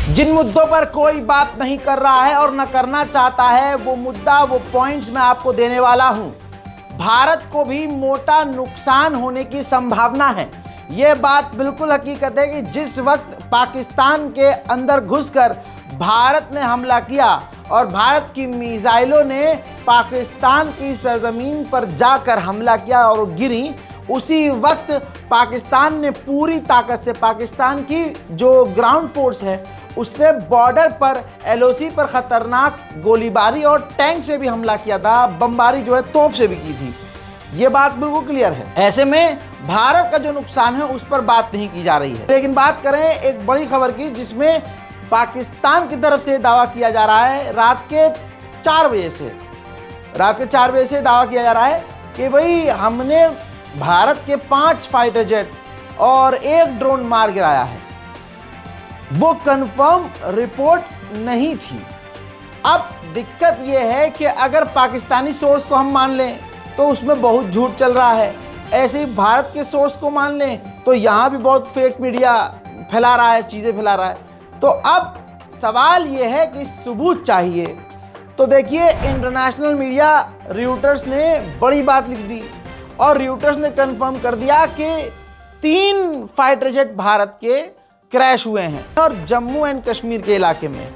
जिन मुद्दों पर कोई बात नहीं कर रहा है और न करना चाहता है, वो मुद्दा, वो पॉइंट्स मैं आपको देने वाला हूं। भारत को भी मोटा नुकसान होने की संभावना है। यह बात बिल्कुल हकीकत है कि जिस वक्त पाकिस्तान के अंदर घुसकर भारत ने हमला किया और भारत की मिसाइलों ने पाकिस्तान की सरजमीन पर जाकर हमला किया और गिरी, उसी वक्त पाकिस्तान ने पूरी ताकत से, पाकिस्तान की जो ग्राउंड फोर्स है उसने बॉर्डर पर LOC पर खतरनाक गोलीबारी और टैंक से भी हमला किया था, बमबारी जो है तोप से भी की थी। ये बात बिल्कुल क्लियर है। ऐसे में भारत का जो नुकसान है उस पर बात नहीं की जा रही है। लेकिन बात करें एक बड़ी खबर की, जिसमें पाकिस्तान की तरफ से दावा किया जा रहा है रात के 4 बजे से दावा किया जा रहा है कि भाई हमने भारत के 5 फाइटर जेट और 1 ड्रोन मार गिराया है। वो कंफर्म रिपोर्ट नहीं थी। अब दिक्कत यह है कि अगर पाकिस्तानी सोर्स को हम मान लें तो उसमें बहुत झूठ चल रहा है, ऐसे ही भारत के सोर्स को मान लें तो यहाँ भी बहुत फेक मीडिया फैला रहा है, चीज़ें फैला रहा है। तो अब सवाल ये है कि सबूत चाहिए। तो देखिए, इंटरनेशनल मीडिया रॉयटर्स ने बड़ी बात लिख दी और रॉयटर्स ने कंफर्म कर दिया कि 3 फाइटर जेट भारत के क्रैश हुए हैं और जम्मू एंड कश्मीर के इलाके में।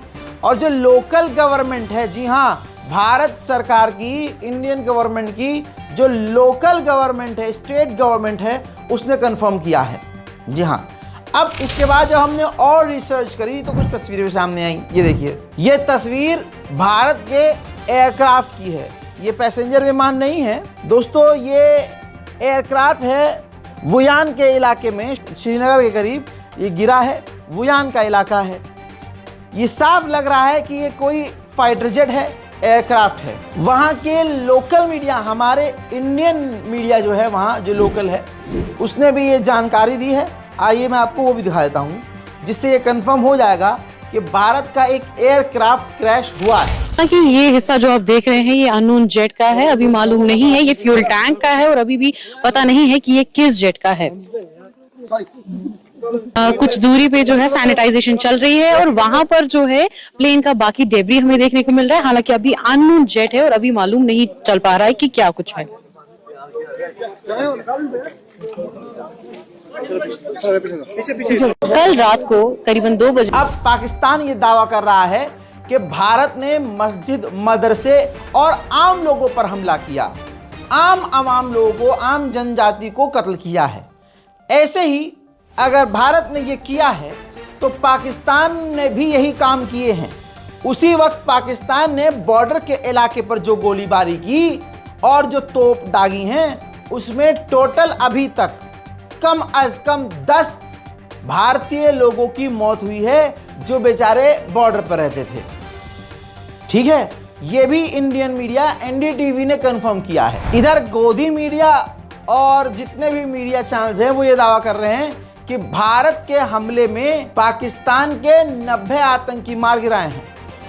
और जो लोकल गवर्नमेंट है, जी हाँ, भारत सरकार की, इंडियन गवर्नमेंट की जो लोकल गवर्नमेंट है, स्टेट गवर्नमेंट है, उसने कंफर्म किया है। जी हाँ। अब इसके बाद जब हमने और रिसर्च करी तो कुछ तस्वीरें भी सामने आई। ये देखिए, ये तस्वीर भारत के एयरक्राफ्ट की है। ये पैसेंजर विमान नहीं है दोस्तों, ये एयरक्राफ्ट है वुयान के इलाके में, श्रीनगर के करीब ये गिरा है। वुयान का इलाका है। ये साफ लग रहा है कि ये कोई फाइटर जेट है, एयरक्राफ्ट है। वहाँ के लोकल मीडिया, हमारे इंडियन मीडिया जो है वहाँ जो लोकल है, उसने भी ये जानकारी दी है। आइए मैं आपको वो भी दिखा देता हूँ, जिससे ये कंफर्म हो जाएगा कि भारत का एक एयरक्राफ्ट क्रैश हुआ है। कि ये हिस्सा जो आप देख रहे हैं ये अननोन जेट का है, अभी मालूम नहीं है, ये फ्यूल टैंक का है और अभी भी पता नहीं है कि ये किस जेट का है। कुछ दूरी पे जो है सैनिटाइजेशन चल रही है और वहां पर जो है प्लेन का बाकी डेब्री हमें देखने को मिल रहा है। हालांकि अभी अननोन जेट है और अभी मालूम नहीं चल पा रहा है कि क्या कुछ है। कल रात को करीबन 2 बजे अब पाकिस्तान ये दावा कर रहा है कि भारत ने मस्जिद, मदरसे और आम लोगों पर हमला किया, आम लोगों को, आम जनजाति को कत्ल किया है। ऐसे ही अगर भारत ने ये किया है तो पाकिस्तान ने भी यही काम किए हैं। उसी वक्त पाकिस्तान ने बॉर्डर के इलाके पर जो गोलीबारी की और जो तोप दागी हैं, उसमें टोटल अभी तक कम अज कम 10 भारतीय लोगों की मौत हुई है, जो बेचारे बॉर्डर पर रहते थे। ठीक है, ये भी इंडियन मीडिया NDTV ने कंफर्म किया है। इधर गोदी मीडिया और जितने भी मीडिया चैनल्स हैं वो ये दावा कर रहे हैं कि भारत के हमले में पाकिस्तान के 90 आतंकी मार गिराए हैं।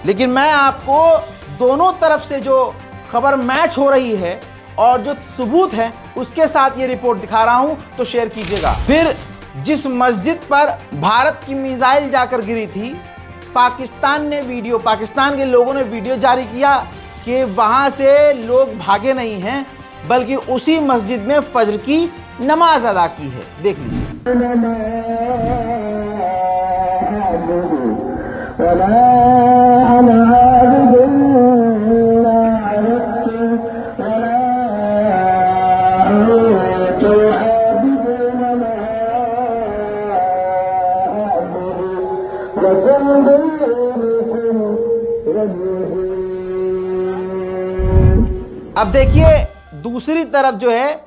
लेकिन मैं आपको दोनों तरफ से जो खबर मैच हो रही है और जो सबूत है उसके साथ ये रिपोर्ट दिखा रहा हूं, तो शेयर कीजिएगा। फिर जिस मस्जिद पर भारत की मिसाइल जाकर गिरी थी, पाकिस्तान के लोगों ने वीडियो जारी किया कि वहां से लोग भागे नहीं हैं, बल्कि उसी मस्जिद में फजर की नमाज अदा की है। देख लीजिए। अब देखिए, दूसरी तरफ जो है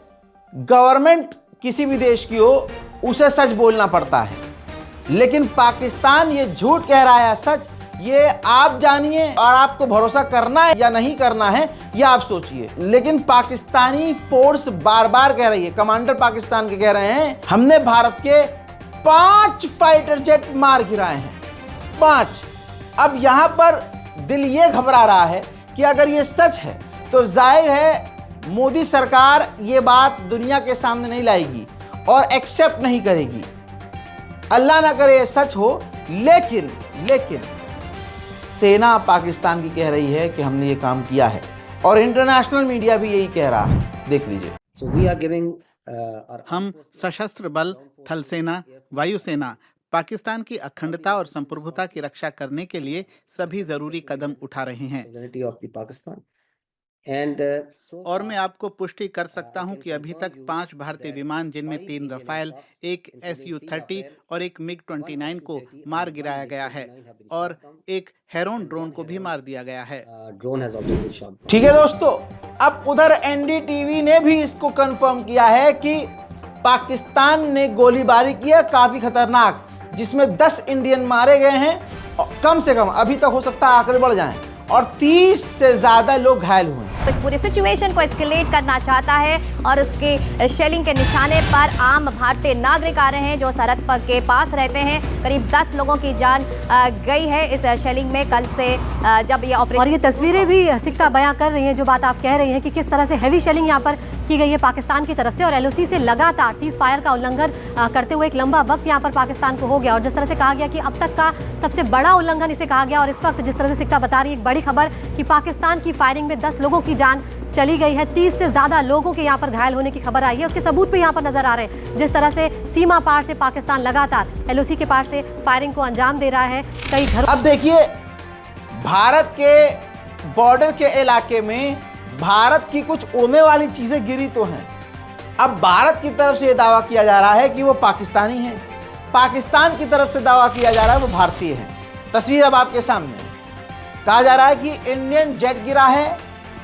गवर्नमेंट किसी भी देश की हो, उसे सच बोलना पड़ता है। लेकिन पाकिस्तान ये झूठ कह रहा है, सच ये आप जानिए और आपको भरोसा करना है या नहीं करना है यह आप सोचिए। लेकिन पाकिस्तानी फोर्स बार बार कह रही है, कमांडर पाकिस्तान के कह रहे हैं, हमने भारत के 5 फाइटर जेट मार गिराए हैं, 5। अब यहां पर दिल ये घबरा रहा है कि अगर ये सच है तो जाहिर है मोदी सरकार ये बात दुनिया के सामने नहीं लाएगी और एक्सेप्ट नहीं करेगी। अल्लाह ना करे ये सच हो, लेकिन लेकिन सेना पाकिस्तान की कह रही है कि हमने ये काम किया है और इंटरनेशनल मीडिया भी यही कह रहा है। देख लीजिए। हम सशस्त्र बल, थल सेना, वायुसेना पाकिस्तान की अखंडता और संप्रभुता की रक्षा करने के लिए सभी जरूरी कदम उठा रहे हैं और मैं आपको पुष्टि कर सकता हूं कि अभी तक 5 भारतीय विमान, जिनमें 3 रफाल, एक Su-30 और एक MiG-29 को मार गिराया गया है और एक हेरोन ड्रोन को भी मार दिया गया है। ठीक है दोस्तों, अब उधर NDTV ने भी इसको कंफर्म किया है कि पाकिस्तान ने गोलीबारी की है काफी खतरनाक, जिसमें 10 इंडियन मारे गए हैं, कम से कम अभी तक हो सकता है आंकड़े बढ़ जाएं, और 30 से ज्यादा लोग घायल हुए हैं। इस पूरी सिचुएशन को एस्केलेट करना चाहता है और उसके शेलिंग के निशाने पर आम भारतीय नागरिक आ रहे हैं जो सरहद के पास रहते हैं। करीब 10 लोगों की जान गई है इस शेलिंग में कल से जब ये ऑपरेशन। और ये तस्वीरें भी सिक्का बयां कर रही हैं जो बात आप कह रही हैं कि किस तरह से हैवी शेलिंग यहाँ पर की गई है पाकिस्तान की तरफ से, और LOC से लगातार सीज फायर का उल्लंघन करते हुए एक लंबा वक्त यहाँ पर पाकिस्तान को हो गया। और जिस तरह से कहा गया कि अब तक का सबसे बड़ा उल्लंघन इसे कहा गया, और इस वक्त जिस तरह से सिक्का बता रही है एक बड़ी खबर कि पाकिस्तान की फायरिंग में 10 लोगों की जान चली गई है, 30 से ज्यादा लोगों के यहाँ पर घायल होने की खबर आई है। उसके सबूत भी यहाँ पर नजर आ रहे हैं, जिस तरह से सीमा पार से पाकिस्तान लगातार LOC के पार से फायरिंग को अंजाम दे रहा है। कई घर अब देखिए, भारत के बॉर्डर के इलाके में भारत की कुछ उड़ने वाली चीजें गिरी तो हैं। अब भारत की तरफ से यह दावा किया जा रहा है कि वो पाकिस्तानी है, पाकिस्तान की तरफ से दावा किया जा रहा है वो भारतीय है। तस्वीर अब आपके सामने कहा जा रहा है कि इंडियन जेट गिरा है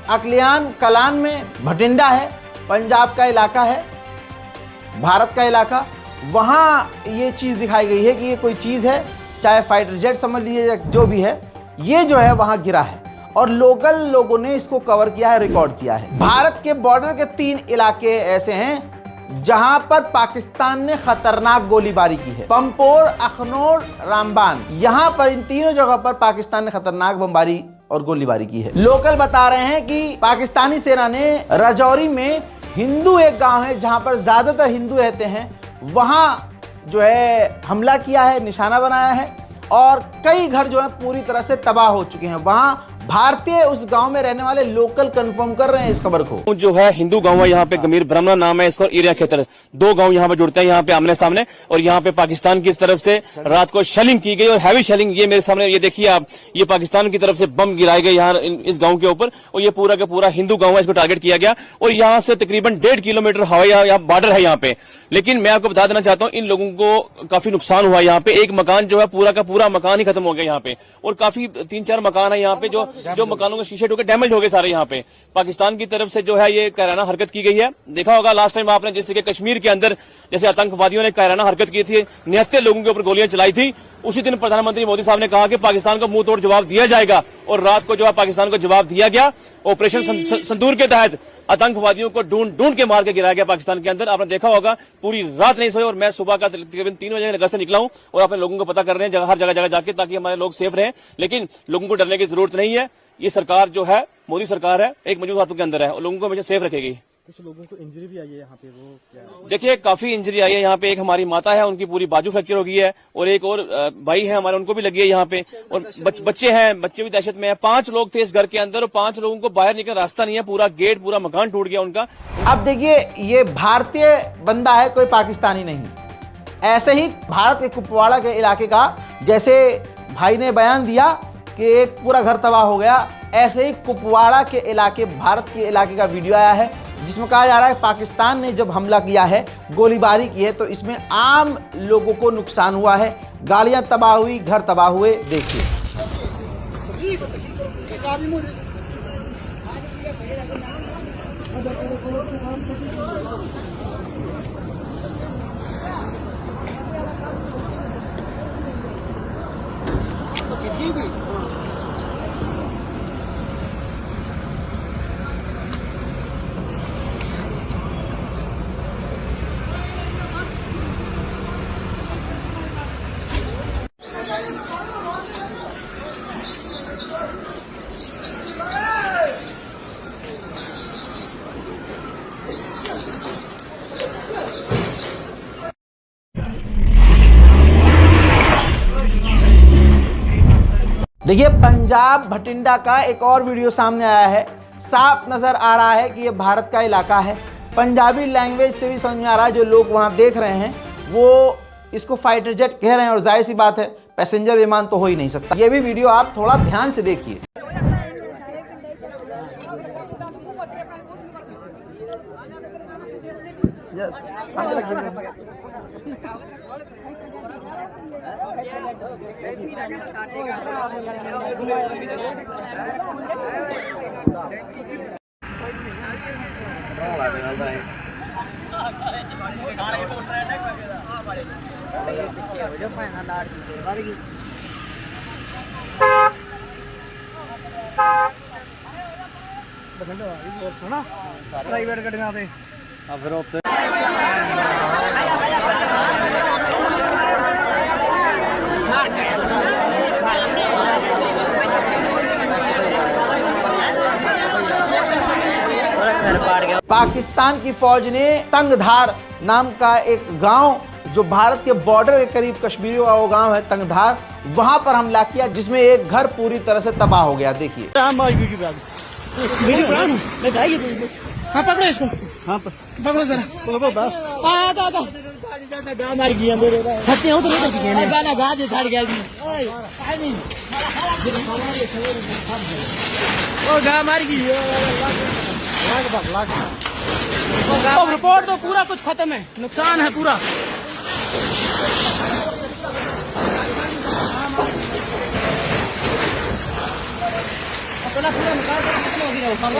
अकलियान कलान में, भटिंडा है, पंजाब का इलाका है, भारत का इलाका, वहां ये चीज दिखाई गई है कि ये कोई चीज है, चाहे फाइटर जेट समझ लीजिए जो भी है, ये जो है वहां गिरा है और लोकल लोगों ने इसको कवर किया है, रिकॉर्ड किया है। भारत के बॉर्डर के 3 इलाके ऐसे हैं जहां पर पाकिस्तान ने खतरनाक गोलीबारी की है। पंपोर, अखनौर, रामबान, यहां पर इन तीनों जगह पर पाकिस्तान ने खतरनाक बमबारी और गोलीबारी की है। लोकल बता रहे हैं कि पाकिस्तानी सेना ने राजौरी में हिंदू एक गांव है जहां पर ज्यादातर हिंदू रहते हैं, वहां जो है हमला किया है, निशाना बनाया है और कई घर जो है पूरी तरह से तबाह हो चुके हैं। वहां भारतीय उस गांव में रहने वाले लोकल कंफर्म कर रहे हैं इस खबर को। जो है हिंदू गांव है यहाँ पे, गमीर ब्रह्मणा नाम है इसका, एरिया क्षेत्र 2 गांव यहाँ पे जुड़ते हैं, यहाँ पे आमने सामने, और यहाँ पे पाकिस्तान की तरफ से रात को शेलिंग की गई और हैवी शेलिंग, ये मेरे सामने ये देखिए आप, ये पाकिस्तान की तरफ से बम गिराए गए यहाँ इस गाँव के ऊपर, और ये पूरा का पूरा हिंदू गाँव है, इसको टारगेट किया गया और यहाँ से तकरीबन 1.5 किलोमीटर हवाई बॉर्डर है यहाँ पे। लेकिन मैं आपको बता देना चाहता हूँ इन लोगों को काफी नुकसान हुआ यहाँ पे। एक मकान जो है पूरा का पूरा मकान ही खत्म हो गया यहाँ पे, और काफी 3-4 मकान है यहाँ पे जो मकानों के शीशे टूटे डैमेज हो गए सारे यहाँ पे। पाकिस्तान की तरफ से जो है ये कायराना हरकत की गई है। देखा होगा लास्ट टाइम आपने जिस तरीके कश्मीर के अंदर जैसे आतंकवादियों ने कायराना हरकत की थी, 79 लोगों के ऊपर गोलियां चलाई थी, उसी दिन प्रधानमंत्री मोदी साहब ने कहा कि पाकिस्तान को मुंह तोड़ जवाब दिया जाएगा, और रात को जो है पाकिस्तान को जवाब दिया गया। ऑपरेशन संदूर के तहत आतंकवादियों को ढूंढ के मार के गिराया गया पाकिस्तान के अंदर। आपने देखा होगा पूरी रात नहीं सोए, और मैं सुबह का तकरीबन 3 बजे घर से निकला हूं और अपने लोगों को पता कर रहे हैं हर जगह जाके, ताकि हमारे लोग सेफ रहें। लेकिन लोगों को डरने की जरूरत नहीं है, ये सरकार जो है मोदी सरकार है, एक मजबूत हाथों के अंदर है और लोगों को हमेशा सेफ रखेगी। कुछ लोगों को इंजरी भी आई है यहाँ पे, वो क्या? देखिए काफी इंजरी आई है यहाँ पे। एक हमारी माता है, उनकी पूरी बाजू फ्रैक्चर हो गई है, और एक और भाई है हमारे, उनको भी लगी है यहाँ पे, और बच्चे हैं, बच्चे भी दहशत में हैं। 5 लोग थे इस घर के अंदर और 5 लोगों को बाहर निकलने का रास्ता नहीं है, पूरा गेट पूरा मकान टूट गया उनका। अब देखिए, ये भारतीय बंदा है, कोई पाकिस्तानी नहीं। ऐसे ही भारत के कुपवाड़ा के इलाके का, जैसे भाई ने बयान दिया कि एक पूरा घर तबाह हो गया, ऐसे ही कुपवाड़ा के इलाके, भारत के इलाके का वीडियो आया है जिसमें कहा जा रहा है पाकिस्तान ने जब हमला किया है, गोलीबारी की है, तो इसमें आम लोगों को नुकसान हुआ है, गाड़ियां तबाह हुई, घर तबाह हुए। देखिए देखिए पंजाब भटिंडा का एक और वीडियो सामने आया है। साफ नजर आ रहा है कि ये भारत का इलाका है। पंजाबी लैंग्वेज से भी समझ में आ रहा है, जो लोग वहां देख रहे हैं वो इसको फाइटर जेट कह रहे हैं, और जाहिर सी बात है पैसेंजर विमान तो हो ही नहीं सकता। ये भी वीडियो आप थोड़ा ध्यान से देखिए। प्राइवेट गड्डियां ते फिर उत्थे पाकिस्तान की फौज ने तंगधार नाम का एक गांव, जो भारत के बॉर्डर के करीब कश्मीरियों का वो गांव है तंगधार, वहां पर हमला किया, जिसमें एक घर पूरी तरह से तबाह हो गया। देखिए हाँ पकड़ो इसको, हाँ पकड़ो जरा मार गया मेरे सत्य हो तो नहीं गाना गा दे छाड़ गया ओ गा मार गई रिपोर्ट तो पूरा कुछ खत्म है, नुकसान है पूरा।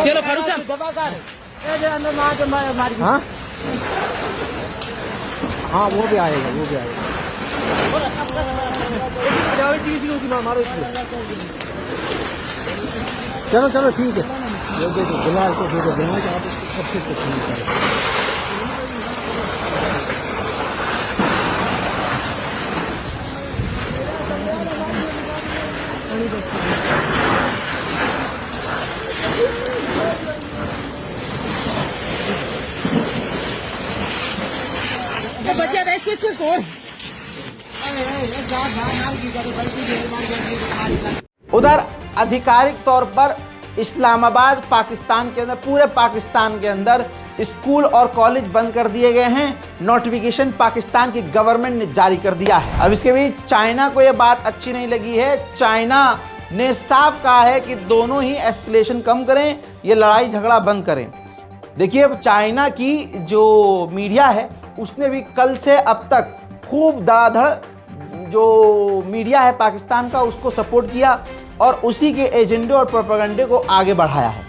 चलो फारूक साहब हाँ हाँ वो भी आएगा, वो भी आएगा। चलो चलो ठीक है, बिलाल को दे दो, बिलाल आप सबसे पसंद करें। बच्चे इसको उधर आधिकारिक तौर पर इस्लामाबाद पाकिस्तान के अंदर, पूरे पाकिस्तान के अंदर स्कूल और कॉलेज बंद कर दिए गए हैं। नोटिफिकेशन पाकिस्तान की गवर्नमेंट ने जारी कर दिया है। अब इसके बीच चाइना को यह बात अच्छी नहीं लगी है। चाइना ने साफ कहा है कि दोनों ही एस्केलेशन कम करें, ये लड़ाई झगड़ा बंद करें। देखिए अब चाइना की जो मीडिया है उसने भी कल से अब तक खूब धड़ाधड़ जो मीडिया है पाकिस्तान का उसको सपोर्ट किया और उसी के एजेंडे और प्रोपेगेंडे को आगे बढ़ाया है।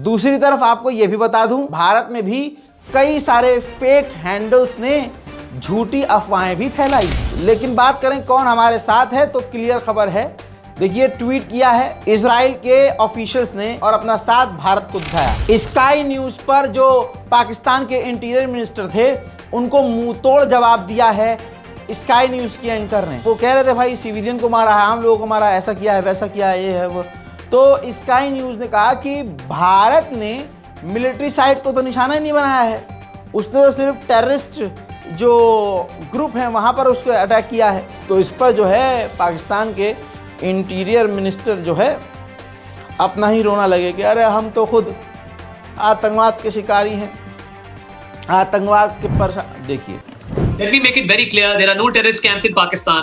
दूसरी तरफ आपको यह भी बता दूं, भारत में भी कई सारे फेक हैंडल्स ने झूठी अफवाहें भी फैलाई। लेकिन बात करें कौन हमारे साथ है तो क्लियर खबर है। देखिए ट्वीट किया है इजराइल के ऑफिशियल्स ने और अपना साथ भारत को दिखाया। स्काई न्यूज पर जो पाकिस्तान के इंटीरियर मिनिस्टर थे उनको मुंह तोड़ जवाब दिया है स्काई न्यूज के एंकर ने। वो कह रहे थे भाई सिविलियन को मारा है, आम लोगों को मारा है, ऐसा किया है, वैसा किया है, ये है वो। तो स्काई न्यूज ने कहा कि भारत ने मिलिट्री साइट को तो निशाना ही नहीं बनाया है, उसने तो सिर्फ टेररिस्ट जो ग्रुप हैं वहाँ पर उसको अटैक किया है। तो इस पर जो है पाकिस्तान के इंटीरियर मिनिस्टर जो है अपना ही रोना लगे कि अरे हम तो खुद आतंकवाद के शिकारी हैं, आतंकवाद के परेशान। देखिए Let me make it very clear, there are no terrorist camps in Pakistan.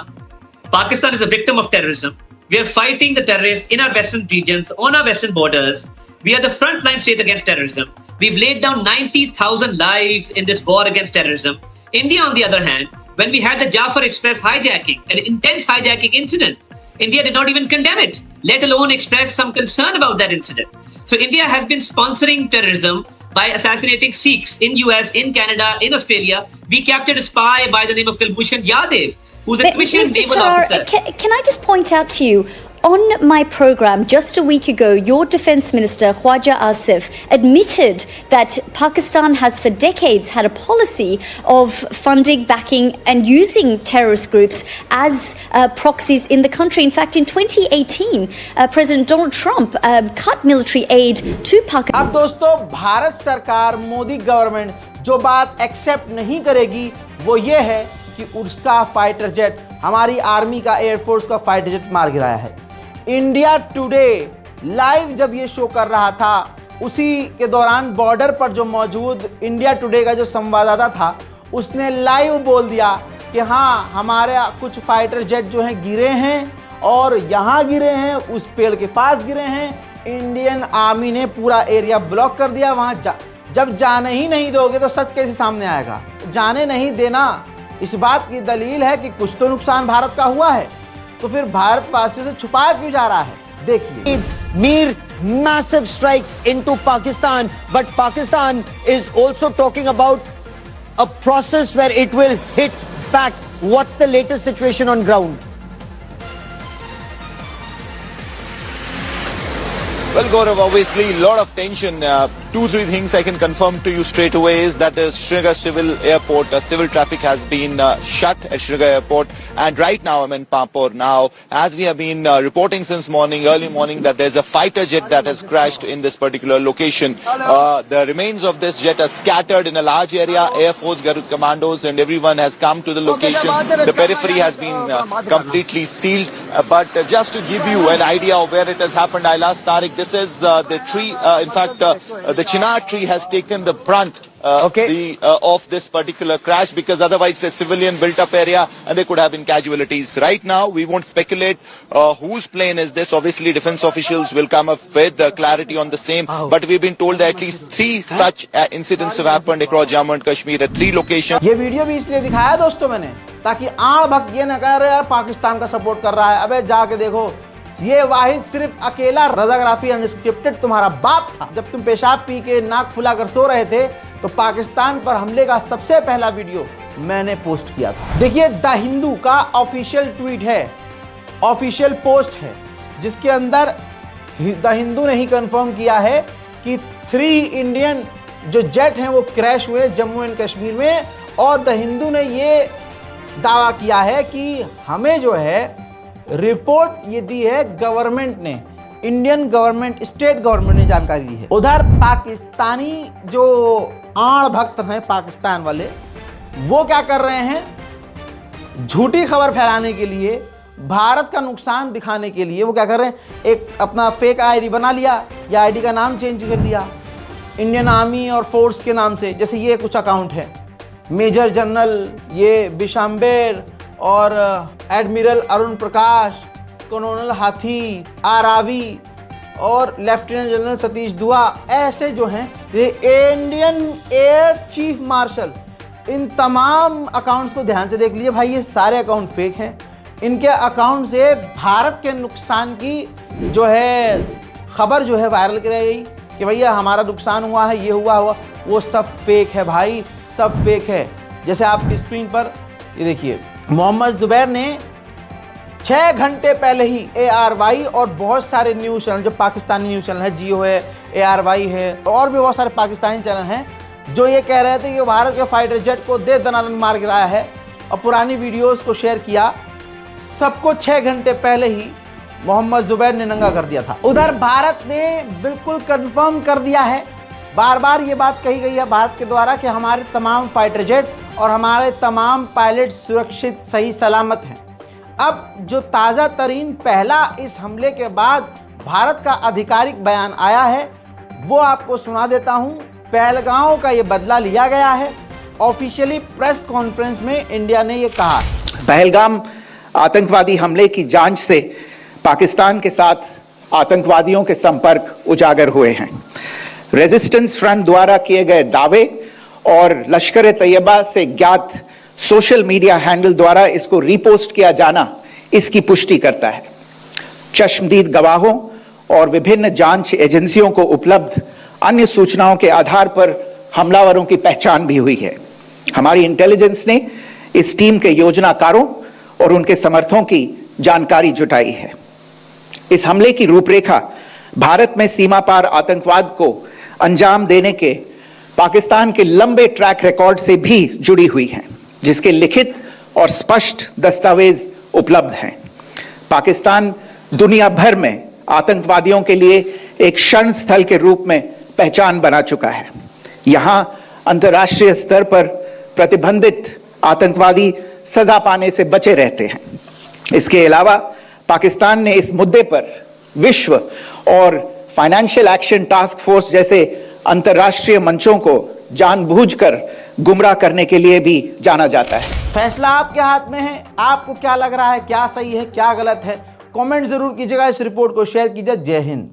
Pakistan is a victim of terrorism. We are fighting the terrorists in our western regions, on our western borders. We are the frontline state against terrorism. We've laid down 90,000 lives in this war against terrorism. India, on the other hand, when we had the Jafar Express hijacking, an intense hijacking incident, India did not even condemn it, let alone express some concern about that incident. So India has been sponsoring terrorism by assassinating Sikhs in US, in Canada, in Australia. We captured a spy by the name of Kulbhushan Yadav, who's a commissioned Mr. naval Tarar, officer. can I just point out to you, on my program just a week ago, your Defence Minister Khwaja Asif admitted that Pakistan has for decades had a policy of funding, backing and using terrorist groups as proxies in the country. In fact, in 2018, President Donald Trump cut military aid to Pakistan. अब दोस्तों भारत सरकार, Modi government जो बात accept नहीं करेगी वो ये है कि उसका फाइटर जेट, हमारी आर्मी का, एयरफोर्स का फाइटर जेट मार गिराया है। इंडिया टुडे लाइव जब ये शो कर रहा था, उसी के दौरान बॉर्डर पर जो मौजूद इंडिया टुडे का जो संवाददाता था, उसने लाइव बोल दिया कि हाँ, हमारे कुछ फाइटर जेट जो हैं गिरे हैं और यहाँ गिरे हैं, उस पेड़ के पास गिरे हैं। इंडियन आर्मी ने पूरा एरिया ब्लॉक कर दिया। वहाँ जब जाने ही नहीं दोगे तो सच कैसे सामने आएगा? जाने नहीं देना इस बात की दलील है कि कुछ तो नुकसान भारत का हुआ है, तो फिर भारतवासियों से छुपाया क्यों जा रहा है? देखिए, mere massive strikes into Pakistan, but Pakistan is also talking about a process where it will hit back. What's the latest situation on ground? Well, Gaurav, obviously a lot of tension. 2-3 things I can confirm to you straight away is that the Srinagar Civil Airport, civil traffic has been shut at Srinagar Airport, and right now I'm in Pampur. Now, as we have been reporting since morning, early morning, that there's a fighter jet that has crashed in this particular location. The remains of this jet are scattered in a large area. Air Force, Garud commandos and everyone has come to the location. The periphery has been completely sealed. But just to give you an idea of where it has happened, I'll ask Tariq. This is the tree. In fact, the chinar tree has taken the brunt of this particular crash, because otherwise it's a civilian built-up area and there could have been casualties. Right now, we won't speculate whose plane is this. Obviously, defense officials will come up with clarity on the same. But we've been told that at least 3 such incidents have happened across Jammu and Kashmir at 3 locations. ये video भी इसलिए दिखाया दोस्तों मैंने, ताकि आड़ भक्त ये न कह रहे यार पाकिस्तान का सपोर्ट कर रहा है। अबे जाके देखो, ये वाहिद सिर्फ अकेला रजाग्राफी अनस्क्रिप्टेड तुम्हारा बाप था। जब तुम पेशाब पी के नाक फुला कर सो रहे थे, तो पाकिस्तान पर हमले का सबसे पहला वीडियो मैंने पोस्ट किया था। देखिए, द हिंदू का ऑफिशियल ट्वीट है, ऑफिशियल पोस्ट है, जिसके अंदर द हिंदू ने ही कंफर्म किया है कि 3 इंडियन जो जेट हैं वो क्रैश हुए जम्मू एंड कश्मीर में। और द हिंदू ने ये दावा किया है कि हमें जो है रिपोर्ट ये दी है गवर्नमेंट ने, इंडियन गवर्नमेंट, स्टेट गवर्नमेंट ने जानकारी दी है। उधर पाकिस्तानी जो आड़ भक्त हैं पाकिस्तान वाले, वो क्या कर रहे हैं? झूठी खबर फैलाने के लिए, भारत का नुकसान दिखाने के लिए वो क्या कर रहे हैं? एक अपना फेक आईडी बना लिया, या आईडी का नाम चेंज कर दिया इंडियन आर्मी और फोर्स के नाम से। जैसे ये कुछ अकाउंट है, मेजर जनरल ये बिशाम्बेर और एडमिरल अरुण प्रकाश, कॉलोनल हाथी आरावी और लेफ्टिनेंट जनरल सतीश दुआ, ऐसे जो हैं ये इंडियन एयर चीफ मार्शल। इन तमाम अकाउंट्स को ध्यान से देख लीजिए भाई, ये सारे अकाउंट फेक हैं। इनके अकाउंट से भारत के नुकसान की जो है खबर जो है वायरल कराई गई कि भैया हमारा नुकसान हुआ है, ये हुआ, वो सब फेक है भाई, सब फेक है। जैसे आपकी स्क्रीन पर ये देखिए, मोहम्मद जुबैर ने 6 घंटे पहले ही ARY और बहुत सारे न्यूज़ चैनल, जो पाकिस्तानी न्यूज़ चैनल है, जियो है, ARY है, और भी बहुत सारे पाकिस्तानी चैनल हैं, जो ये कह रहे थे कि भारत के फाइटर जेट को दे दनादन मार गिराया है, और पुरानी वीडियोस को शेयर किया। सबको 6 घंटे पहले ही मोहम्मद जुबैर ने नंगा कर दिया था। उधर भारत ने बिल्कुल कंफर्म कर दिया है, बार बार ये बात कही गई है भारत के द्वारा कि हमारे तमाम फाइटर जेट और हमारे तमाम पायलट सुरक्षित सही सलामत हैं। अब जो ताज़ा तरीन पहला इस हमले के बाद भारत का आधिकारिक बयान आया है, वो आपको सुना देता हूं। पहलगांव का ये बदला लिया गया है। ऑफिशियली प्रेस कॉन्फ्रेंस में इंडिया ने ये कहा, पहलगाम आतंकवादी हमले की जांच से पाकिस्तान के साथ आतंकवादियों के संपर्क उजागर हुए हैं। रेजिस्टेंस फ्रंट द्वारा किए गए दावे और लश्कर तैयबा से ज्ञात सोशल मीडिया हैंडल द्वारा इसको रीपोस्ट किया जाना इसकी पुष्टि करता है। चश्मदीद गवाहों और विभिन्न जांच एजेंसियों को उपलब्ध अन्य सूचनाओं के आधार पर हमलावरों की पहचान भी हुई है। हमारी इंटेलिजेंस ने इस टीम के योजनाकारों और उनके समर्थकों की जानकारी जुटाई है। इस हमले की रूपरेखा भारत में सीमा पार आतंकवाद को अंजाम देने के पाकिस्तान के लंबे ट्रैक रिकॉर्ड से भी जुड़ी हुई है, जिसके लिखित और स्पष्ट दस्तावेज उपलब्ध हैं। पाकिस्तान दुनिया भर में आतंकवादियों के लिए एक शरण स्थल के रूप में पहचान बना चुका है। यहां अंतर्राष्ट्रीय स्तर पर प्रतिबंधित आतंकवादी सजा पाने से बचे रहते हैं। इसके अलावा पाकिस्तान ने इस मुद्दे पर विश्व और फाइनेंशियल एक्शन टास्क फोर्स जैसे अंतर्राष्ट्रीय मंचों को जानबूझकर गुमराह करने के लिए भी जाना जाता है। फैसला आपके हाथ में है। आपको क्या लग रहा है, क्या सही है, क्या गलत है? कमेंट जरूर कीजिएगा। इस रिपोर्ट को शेयर कीजिए। जय हिंद।